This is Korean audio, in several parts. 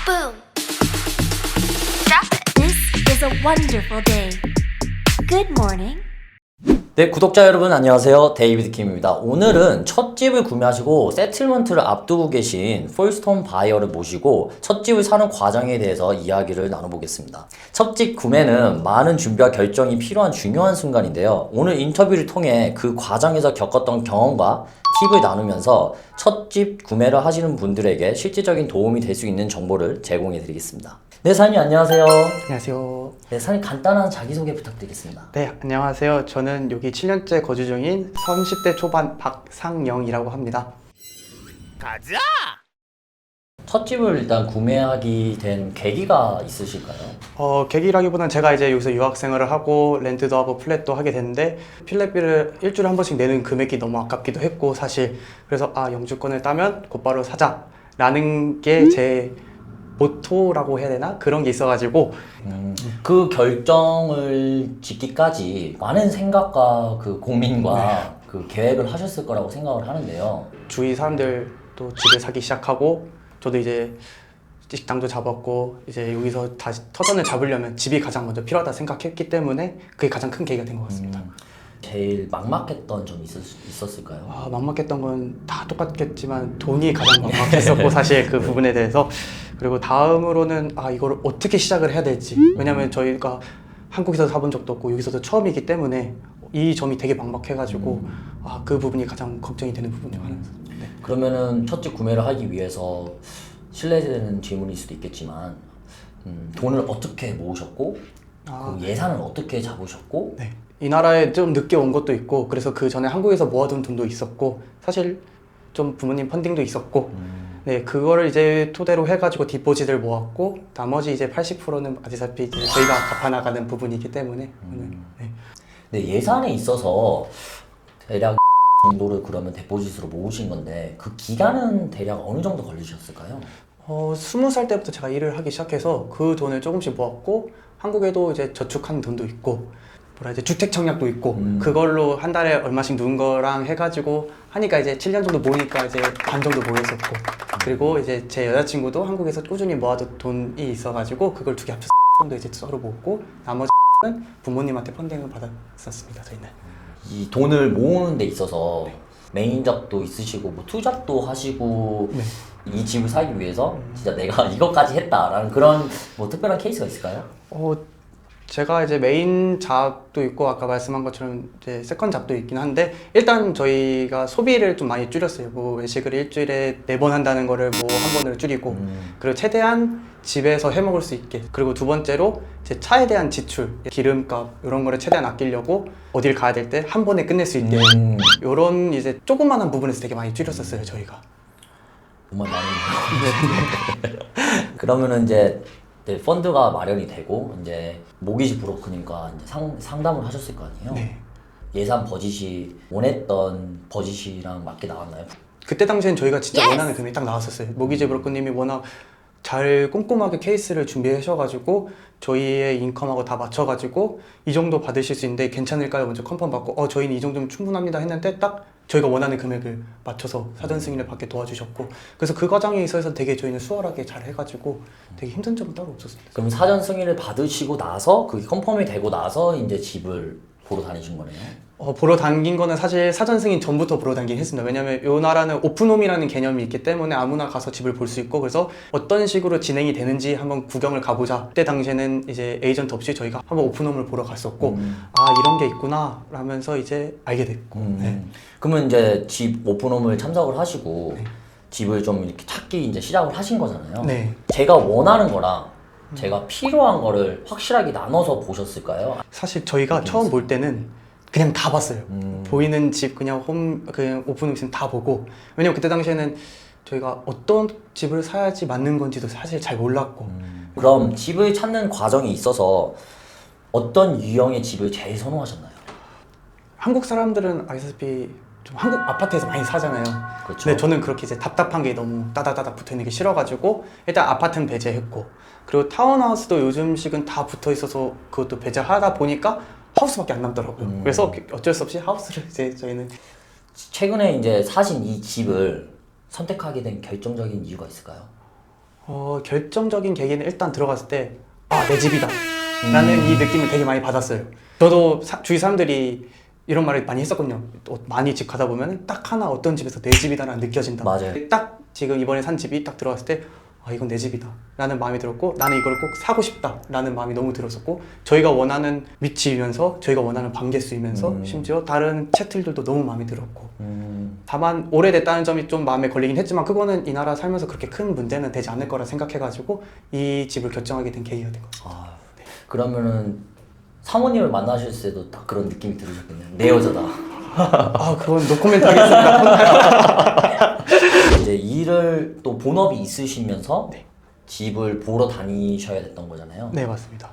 Boom. Drop it. This is a wonderful day. Good morning. 네, 구독자 여러분 안녕하세요. 데이비드 킴입니다. 오늘은 첫 집을 구매하시고 세틀먼트를 앞두고 계신 폴스톤 바이어를 모시고 첫 집을 사는 과정에 대해서 이야기를 나눠보겠습니다. 첫 집 구매는 많은 준비와 결정이 필요한 중요한 순간인데요. 오늘 인터뷰를 통해 그 과정에서 겪었던 경험과 팁을 나누면서 첫 집 구매를 하시는 분들에게 실질적인 도움이 될 수 있는 정보를 제공해 드리겠습니다. 네, 사장님 안녕하세요. 안녕하세요. 네, 사장님 간단한 자기소개 부탁드리겠습니다. 네, 안녕하세요. 저는 여기 7년째 거주 중인 30대 초반 박상영이라고 합니다. 가자! 첫 집을 일단 구매하게 된 계기가 있으실까요? 계기라기보다는 제가 이제 여기서 유학생활을 하고 렌트도 하고 플랫도 하게 됐는데 필렛비를 일주일에 한 번씩 내는 금액이 너무 아깝기도 했고 사실 그래서 영주권을 따면 곧바로 사자라는 게 제 모토라고 해야 되나? 그런 게 있어가지고 그 결정을 짓기까지 많은 생각과 그 고민과 그 계획을 하셨을 거라고 생각을 하는데요. 주위 사람들도 집을 사기 시작하고 저도 이제 식당도 잡았고 이제 여기서 다시 터전을 잡으려면 집이 가장 먼저 필요하다 생각했기 때문에 그게 가장 큰 계기가 된 것 같습니다. 제일 막막했던 점이 있었을까요? 막막했던 건 다 똑같겠지만 돈이 가장 막막했었고 사실 그 부분에 대해서 그리고 다음으로는 이걸 어떻게 시작을 해야 될지 왜냐면 저희가 한국에서 사본 적도 없고 여기서도 처음이기 때문에 이 점이 되게 막막해가지고 그 부분이 가장 걱정이 되는 부분 중 하나였어요. 네. 그러면은 첫 집 구매를 하기 위해서 실례되는 질문일 수도 있겠지만 돈을 어떻게 모으셨고 그 예산을 어떻게 잡으셨고 네. 이 나라에 좀 늦게 온 것도 있고 그래서 그 전에 한국에서 모아둔 돈도 있었고 사실 좀 부모님 펀딩도 있었고 네 그거를 이제 토대로 해가지고 디포짓을 모았고 나머지 이제 80%는 아시다시피 이제 저희가 갚아나가는 부분이기 때문에 네. 네, 예산에 있어서 대략 정도를 그러면 데포짓으로 모으신 건데 그 기간은 대략 어느 정도 걸리셨을까요? 20살 때부터 제가 일을 하기 시작해서 그 돈을 조금씩 모았고 한국에도 이제 저축한 돈도 있고 주택 청약도 있고 그걸로 한 달에 얼마씩 누운 거랑 해가지고 하니까 이제 7년 정도 모으니까 이제 반 정도 모였었고 그리고 이제 제 여자친구도 한국에서 꾸준히 모아둔 돈이 있어가지고 그걸 두 개 합쳐서 정도 이제 서로 모았고 나머지는 부모님한테 펀딩을 받았었습니다. 저희는 이 돈을 모으는 데 있어서 메인 잡도 있으시고 뭐 투잡도 하시고 이 집을 사기 위해서 진짜 내가 이것까지 했다라는 그런 뭐 특별한 케이스가 있을까요? 제가 이제 메인 잡도 있고 아까 말씀한 것처럼 이제 세컨 잡도 있긴 한데 일단 저희가 소비를 좀 많이 줄였어요. 뭐 외식을 일주일에 4번 한다는 거를 뭐 한 번으로 줄이고 그리고 최대한 집에서 해 먹을 수 있게 그리고 두 번째로 제 차에 대한 지출 기름값 이런 거를 최대한 아끼려고 어딜 가야 될 때 한 번에 끝낼 수 있게 이런 이제 조그만한 부분에서 되게 많이 줄였었어요 저희가. 정말 많이 그러면은 이제 네, 펀드가 마련이 되고 이제 모기지 브로커님과 이제 상담을 하셨을 거 아니에요? 네. 예산 버짓이 원했던 버짓이랑 맞게 나왔나요? 그때 당시엔 저희가 진짜 원하는 금액이 딱 나왔었어요. 모기지 브로커님이 워낙 잘 꼼꼼하게 케이스를 준비하셔가지고 저희의 인컴하고 다 맞춰가지고 이 정도 받으실 수 있는데 괜찮을까요? 먼저 컨펌 받고 저희는 이 정도면 충분합니다 했는데 딱 저희가 원하는 금액을 맞춰서 사전 승인을 받게 도와주셨고 그래서 그 과정에 있어서 되게 저희는 수월하게 잘 해가지고 되게 힘든 점은 따로 없었습니다. 그럼 사전 승인을 받으시고 나서 그게 컨펌이 되고 나서 이제 집을 보러 다니신 거네요? 보러 다닌 거는 사실 사전 승인 전부터 보러 다니긴 했습니다. 왜냐면 이 나라는 오픈홈이라는 개념이 있기 때문에 아무나 가서 집을 볼 수 있고 그래서 어떤 식으로 진행이 되는지 한번 구경을 가보자. 그때 당시에는 이제 에이전트 없이 저희가 한번 오픈홈을 보러 갔었고 이런 게 있구나 라면서 이제 알게 됐고 네. 그러면 이제 집 오픈홈을 참석을 하시고 집을 좀 이렇게 찾기 이제 시작을 하신 거잖아요. 네. 제가 원하는 거랑 제가 필요한 거를 확실하게 나눠서 보셨을까요? 사실 저희가 처음 볼 때는 그냥 다 봤어요. 보이는 집 그냥 오픈홈 있으면 다 보고 왜냐면 그때 당시에는 저희가 어떤 집을 사야지 맞는 건지도 사실 잘 몰랐고 그럼 집을 찾는 과정에 있어서 어떤 유형의 집을 제일 선호하셨나요? 한국 사람들은 아시다시피 좀 한국 아파트에서 많이 사잖아요. 그렇죠. 근데 저는 그렇게 이제 답답한 게 너무 따다다닥 붙어 있는 게 싫어가지고 일단 아파트는 배제했고 그리고 타운하우스도 요즘식은 다 붙어 있어서 그것도 배제하다 보니까 하우스밖에 안 남더라고요. 그래서 어쩔 수 없이 하우스를 이제 저희는 최근에 이제 사신 이 집을 선택하게 된 결정적인 이유가 있을까요? 결정적인 계기는 일단 들어갔을 때 내 집이다 라는 이 느낌을 되게 많이 받았어요. 저도 주위 사람들이 이런 말을 많이 했었거든요. 또 많이 집 가다 보면 딱 하나 어떤 집에서 내 집이다라는 느껴진다. 맞아요. 딱 지금 이번에 산 집이 딱 들어갔을 때 이건 내 집이다 라는 마음이 들었고, 나는 이걸 꼭 사고 싶다 라는 마음이 너무 들었었고, 저희가 원하는 위치이면서 저희가 원하는 방개수이면서 심지어 다른 채틀들도 너무 마음에 들었고, 다만 오래됐다는 점이 좀 마음에 걸리긴 했지만 그거는 이 나라 살면서 그렇게 큰 문제는 되지 않을 거라 생각해가지고 이 집을 결정하게 된 계기가 된 것 같습니다. 그러면은 사모님을 만나실 때도 딱 그런 느낌이 들으셨겠네요. 내 여자다. 그건 노코멘트 하겠습니다. 이제 일을 또 본업이 있으시면서 네. 집을 보러 다니셔야 됐던 거잖아요. 네, 맞습니다.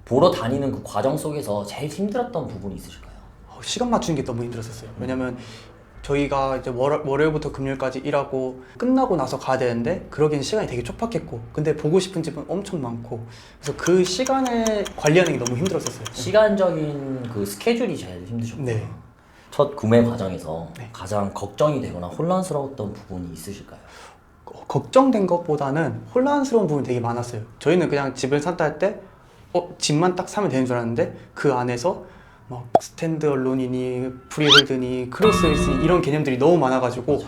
보러 다니는 그 과정 속에서 제일 힘들었던 부분이 있으실까요? 시간 맞추는 게 너무 힘들었었어요. 왜냐면 저희가 이제 월요일부터 금요일까지 일하고 끝나고 나서 가야 되는데 그러기엔 시간이 되게 촉박했고, 근데 보고 싶은 집은 엄청 많고, 그래서 그 시간을 관리하는 게 너무 힘들었었어요. 시간적인 그 스케줄이 제일 힘드셨구나. 네. 첫 구매 과정에서 네. 가장 걱정이 되거나 혼란스러웠던 부분이 있으실까요? 걱정된 것보다는 혼란스러운 부분이 되게 많았어요. 저희는 그냥 집을 샀다 할 때 집만 딱 사면 되는 줄 알았는데 그 안에서 막 스탠드얼론이니 프리홀드니 크로스레이스니 이런 개념들이 너무 많아가지고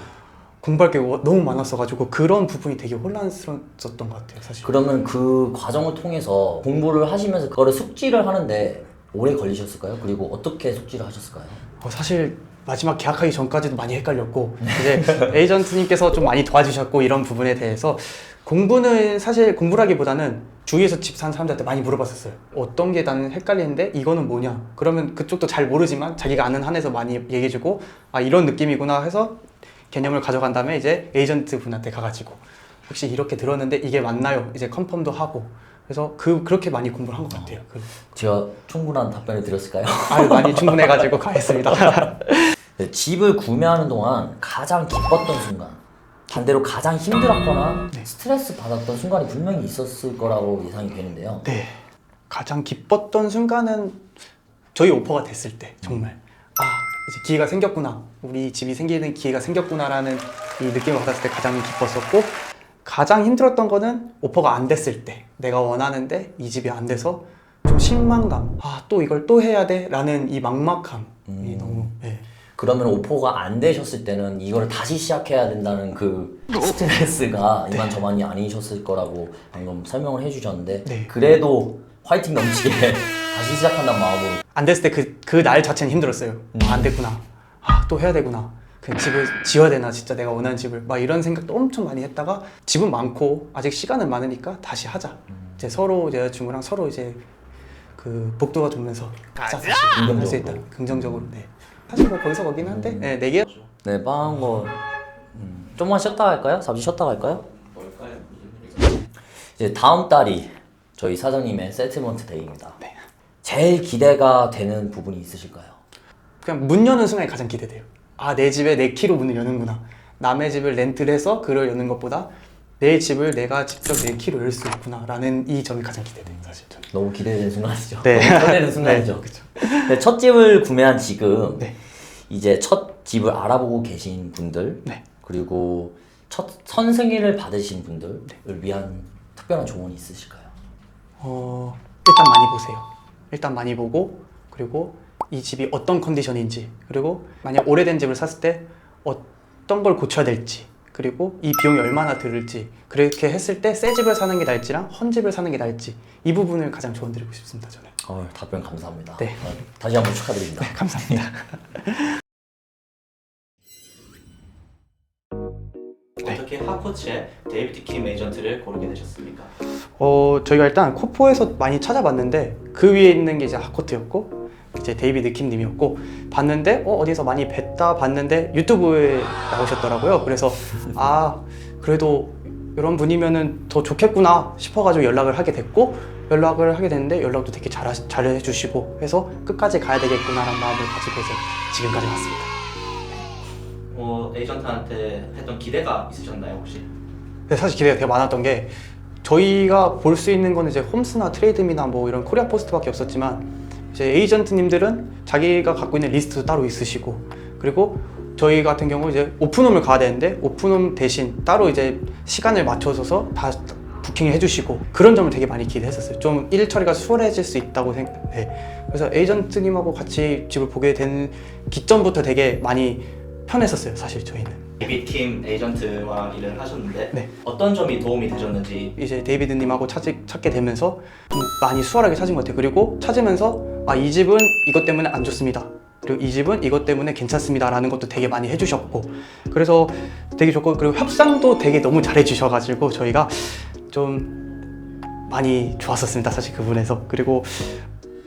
공부할 게 너무 많았어가지고 그런 부분이 되게 혼란스러웠던 것 같아요, 사실. 그러면 그 과정을 통해서 공부를 하시면서 그거를 숙지를 하는데 오래 걸리셨을까요? 그리고 어떻게 숙지를 하셨을까요? 사실 마지막 계약하기 전까지도 많이 헷갈렸고, 이제 에이전트님께서 좀 많이 도와주셨고, 이런 부분에 대해서 공부는 사실 공부라기보다는 주위에서 집 산 사람들한테 많이 물어봤었어요. 어떤 게 나는 헷갈리는데 이거는 뭐냐? 그러면 그쪽도 잘 모르지만 자기가 아는 한에서 많이 얘기해주고, 이런 느낌이구나 해서 개념을 가져간 다음에 이제 에이전트 분한테 가가지고 혹시 이렇게 들었는데 이게 맞나요? 이제 컨펌도 하고, 그래서 그렇게 많이 공부를 한 것 같아요. 제가 충분한 답변을 드렸을까요? 많이 충분해가지고 가했습니다. 네, 집을 구매하는 동안 가장 기뻤던 순간, 반대로 가장 힘들었거나 네. 스트레스 받았던 순간이 분명히 있었을 거라고 예상이 되는데요. 네, 가장 기뻤던 순간은 저희 오퍼가 됐을 때, 정말 이제 기회가 생겼구나, 우리 집이 생기는 기회가 생겼구나라는 이 느낌을 받았을 때 가장 기뻤었고, 가장 힘들었던 거는 오퍼가 안 됐을 때, 내가 원하는데 이 집이 안 돼서 좀 실망감, 또 이걸 또 해야 돼 라는 이 막막함이 너무. 네. 그러면 오퍼가 안 되셨을 때는 이거를 다시 시작해야 된다는 그 스트레스가 이만저만이 아니셨을 거라고 방금 설명을 해주셨는데, 네. 그래도 화이팅 넘치게 다시 시작한다는 마음으로. 안 됐을 때 그 날 자체는 힘들었어요. 안 됐구나, 또 해야 되구나, 그냥 집을 지어야 되나, 진짜 내가 원하는 집을, 막 이런 생각도 엄청 많이 했다가 집은 많고 아직 시간은 많으니까 다시 하자. 이제 서로 여자친구랑 서로 이제 그 복도가 돌면서 가자! 할 수 있다. 긍정적으로. 네. 사실 뭐 거기서 거긴 한데, 네 개. 네, 빵한 거. 좀만 쉬었다 갈까요? 잠시 쉬었다 갈까요? 이제 다음 달이 저희 사장님의 세틀먼트 데이입니다. 네. 제일 기대가 되는 부분이 있으실까요? 그냥 문 여는 순간이 가장 기대돼요. 내 집에 내 키로 문을 여는구나. 남의 집을 렌트를 해서 그걸 여는 것보다 내 집을 내가 직접 내 키로 열 수 있구나 라는 이 점이 가장 기대돼요, 사실 저는. 너무 기대되는 순간이죠. 네. 너무 설레는 순간이죠. 네, 그쵸. 네, 첫 집을 구매한 지금 네. 이제 첫 집을 알아보고 계신 분들, 네. 그리고 첫 선승위를 받으신 분들을 위한 특별한 조언이 있으실까요? 일단 많이 보세요. 일단 많이 보고, 그리고 이 집이 어떤 컨디션인지, 그리고 만약 오래된 집을 샀을 때 어떤 걸 고쳐야 될지, 그리고 이 비용이 얼마나 들을지, 그렇게 했을 때 새 집을 사는 게 나을지랑 헌 집을 사는 게 나을지, 이 부분을 가장 조언드리고 싶습니다, 저는. 답변 감사합니다. 네. 다시 한번 축하드립니다. 감사합니다. 어떻게 하코츠의 데이비드 킴 에이전트를 고르게 되셨습니까? 저희가 일단 코포에서 많이 찾아봤는데 그 위에 있는 게 이제 하코트였고, 이제 데이비드 킴 님이었고, 봤는데 어디서 많이 뵀다 봤는데 유튜브에 나오셨더라고요. 그래서 그래도 이런 분이면은 더 좋겠구나 싶어가지고 연락을 하게 됐고, 연락을 하게 됐는데 연락도 되게 잘해주시고 해서 끝까지 가야 되겠구나라는 마음을 가지고 이제 지금까지 왔습니다. 에이전트한테 했던 기대가 있으셨나요 혹시? 네, 사실 기대가 되게 많았던 게, 저희가 볼 수 있는 거는 이제 홈스나 트레이드미나 뭐 이런 코리아 포스트밖에 없었지만, 이제 에이전트님들은 자기가 갖고 있는 리스트도 따로 있으시고, 그리고 저희 같은 경우 이제 오픈홈을 가야 되는데 오픈홈 대신 따로 이제 시간을 맞춰서 다 부킹을 해주시고 그런 점을 되게 많이 기대했었어요. 좀 일 처리가 수월해질 수 있다고 생각해. 그래서 에이전트님하고 같이 집을 보게 된 기점부터 되게 많이 편했었어요. 사실 저희는. 데이비드킴 에이전트와 일을 하셨는데 네. 어떤 점이 도움이 되셨는지. 이제 데이비드님하고 찾게 되면서 좀 많이 수월하게 찾은 것 같아요. 그리고 찾으면서 이 집은 이것 때문에 안 좋습니다. 그리고 이 집은 이것 때문에 괜찮습니다 라는 것도 되게 많이 해주셨고 그래서 되게 좋고 그리고 협상도 되게 너무 잘해주셔가지고 저희가 좀 많이 좋았었습니다. 사실 그분에서. 그리고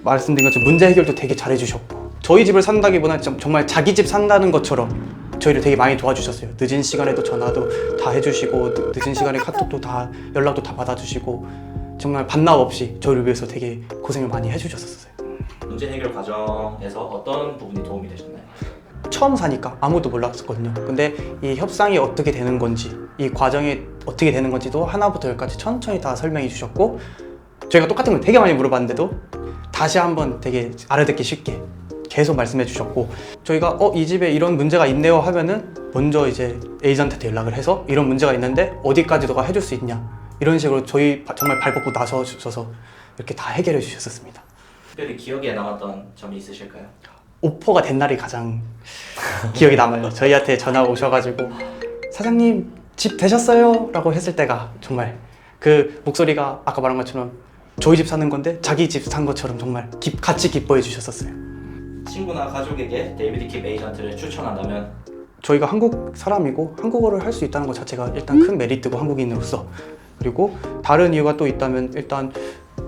말씀드린 것처럼 문제 해결도 되게 잘해주셨고 저희 집을 산다기보다는 정말 자기 집 산다는 것처럼 저희를 되게 많이 도와주셨어요. 늦은 시간에도 전화도 다 해주시고 늦은 시간에 카톡도 다 연락도 다 받아주시고 정말 반납 없이 저희를 위해서 되게 고생을 많이 해주셨었어요. 문제 해결 과정에서 어떤 부분이 도움이 되셨나요? 처음 사니까 아무도 몰랐었거든요. 근데 이 협상이 어떻게 되는 건지 이 과정이 어떻게 되는 건지도 하나부터 열까지 천천히 다 설명해 주셨고 저희가 똑같은 걸 되게 많이 물어봤는데도 다시 한번 되게 알아듣기 쉽게 계속 말씀해 주셨고 저희가 이 집에 이런 문제가 있네요 하면은 먼저 이제 에이전트한테 연락을 해서 이런 문제가 있는데 어디까지 너가 해줄 수 있냐 이런 식으로 저희 정말 발벗고 나서 주셔서 이렇게 다 해결해 주셨었습니다. 특별히 기억에 남았던 점이 있으실까요? 오퍼가 된 날이 가장 기억에 남아요. 저희한테 전화가 오셔가지고 사장님 집 되셨어요? 라고 했을 때가 정말 그 목소리가 아까 말한 것처럼 저희 집 사는 건데 자기 집 산 것처럼 정말 같이 기뻐해 주셨었어요. 친구나 가족에게 데이비드킴 에이전트를 추천한다면 저희가 한국 사람이고 한국어를 할 수 있다는 것 자체가 일단 큰 메리트고 한국인으로서 그리고 다른 이유가 또 있다면 일단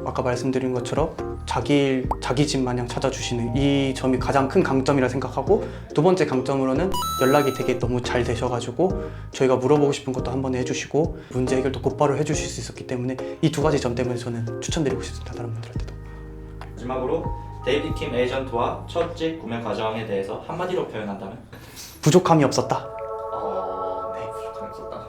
아까 말씀드린 것처럼 자기 집 마냥 찾아주시는 이 점이 가장 큰 강점이라 생각하고 두 번째 강점으로는 연락이 되게 너무 잘 되셔가지고 저희가 물어보고 싶은 것도 한 번에 해주시고 문제 해결도 곧바로 해주실 수 있었기 때문에 이 두 가지 점 때문에 저는 추천드리고 싶습니다. 다른 분들한테도. 마지막으로 데이비드킴 에이전트와 첫 집 구매 과정에 대해서 한마디로 표현한다면? 부족함이 없었다. 네, 부족함이 없었다.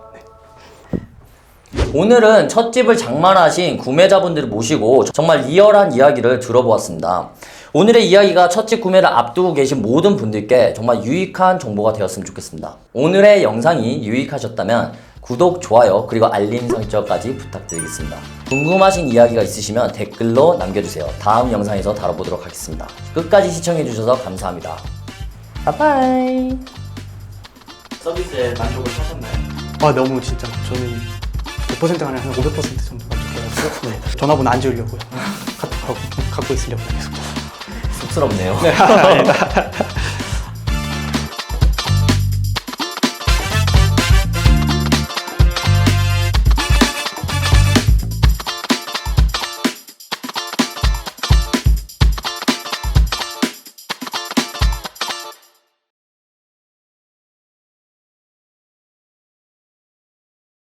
오늘은 첫 집을 장만하신 구매자분들을 모시고 정말 리얼한 이야기를 들어보았습니다. 오늘의 이야기가 첫 집 구매를 앞두고 계신 모든 분들께 정말 유익한 정보가 되었으면 좋겠습니다. 오늘의 영상이 유익하셨다면 구독, 좋아요, 그리고 알림 설정까지 부탁드리겠습니다. 궁금하신 이야기가 있으시면 댓글로 남겨주세요. 다음 영상에서 다뤄보도록 하겠습니다. 끝까지 시청해주셔서 감사합니다. 바이바이. 서비스에 만족을 하셨나요? 너무 진짜 저는 100%가 아니라 한 500% 정도 만족해가지고 네, 전화번호 안 지우려고요. 카톡하고 갖고 있으려고 계속. 쑥스럽네요. 네, 아니다.